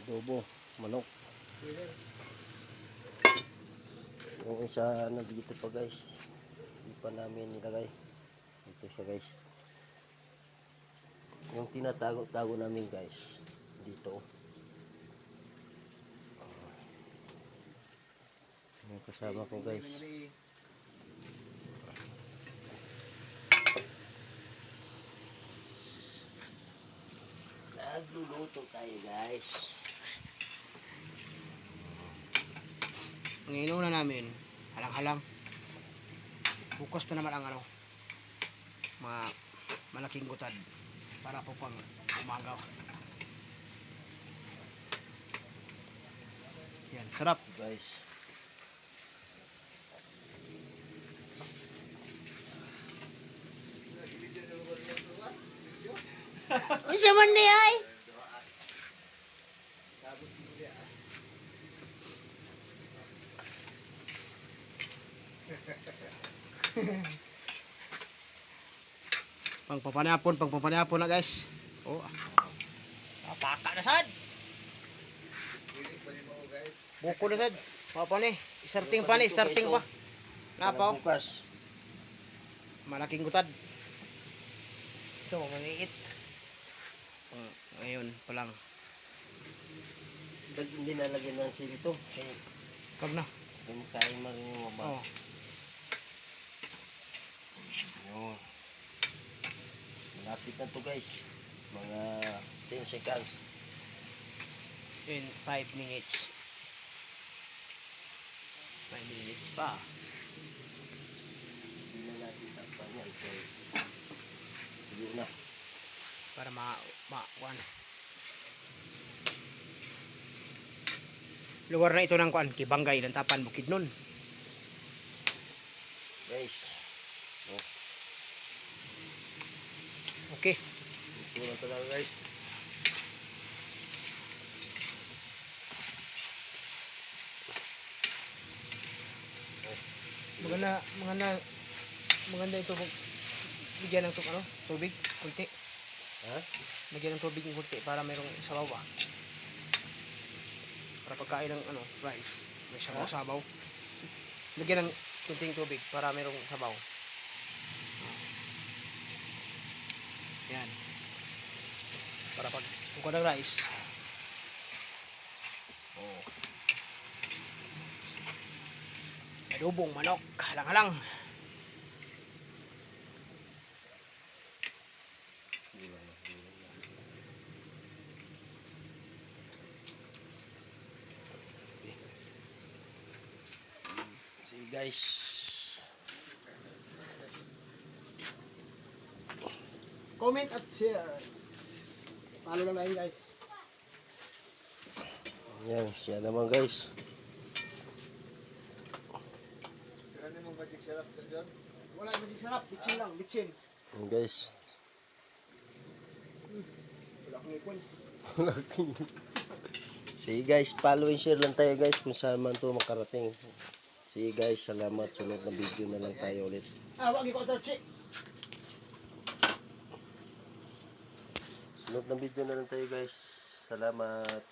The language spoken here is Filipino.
adobo, manok. Yung isa nandito pa guys. Hindi pa namin nilagay. Ito siya guys. Yung tinatago-tago namin guys. Dito. Yung kasama ko guys. Nagluluto tayo guys. Ang inuuna namin, halang-halang. Bukas na naman ang ano, malaking gutad para po pang umagaw. Yan, sarap Guys. Ay, siya man di ay. Pangpapanapon na guys. Oh. Paka na sad. Buko na sad. Papa ni, starting pa. Napaw. Bukas. Malaking gutad. Ito, maliit. Ngayon pa lang. Hindi nalagyan ng sili ito. Kag na. Hindi tayo marinig mo ba? Oh. Yun. Malapit na to guys. Mga 10 seconds. In 5 minutes. 5 minutes pa. Hindi na natin tapang yan. Yun na. Para ma-kuan. Lugar na ito ng kuan, Kibangay ng Tapan, Bukidnon. Guys. Oh. Okay. Ito na talaga guys. Maganda ito bigyan ng tubig, kunti. Ha? Bigyan ng tubig ng kunti para mayroong sabaw ba. Para pagkain ng rice, may sabaw. Bigyan ng kunting tubig para mayroong sabaw. Yan. Para pag kuha ng rice. Oh. Adobong manok, halang-halang. See guys. Comment at share. Follow lang na yun guys. Yan, siya naman guys. Wala yung magic sarap, bitsin lang, bitsin. Yan guys. Wala akong ipon. See guys, follow and share lang tayo guys kung saan man to makarating. See guys, salamat. Sunod na video na lang tayo ulit. Wag ko sa chick. Sunod na video na lang tayo guys. Salamat.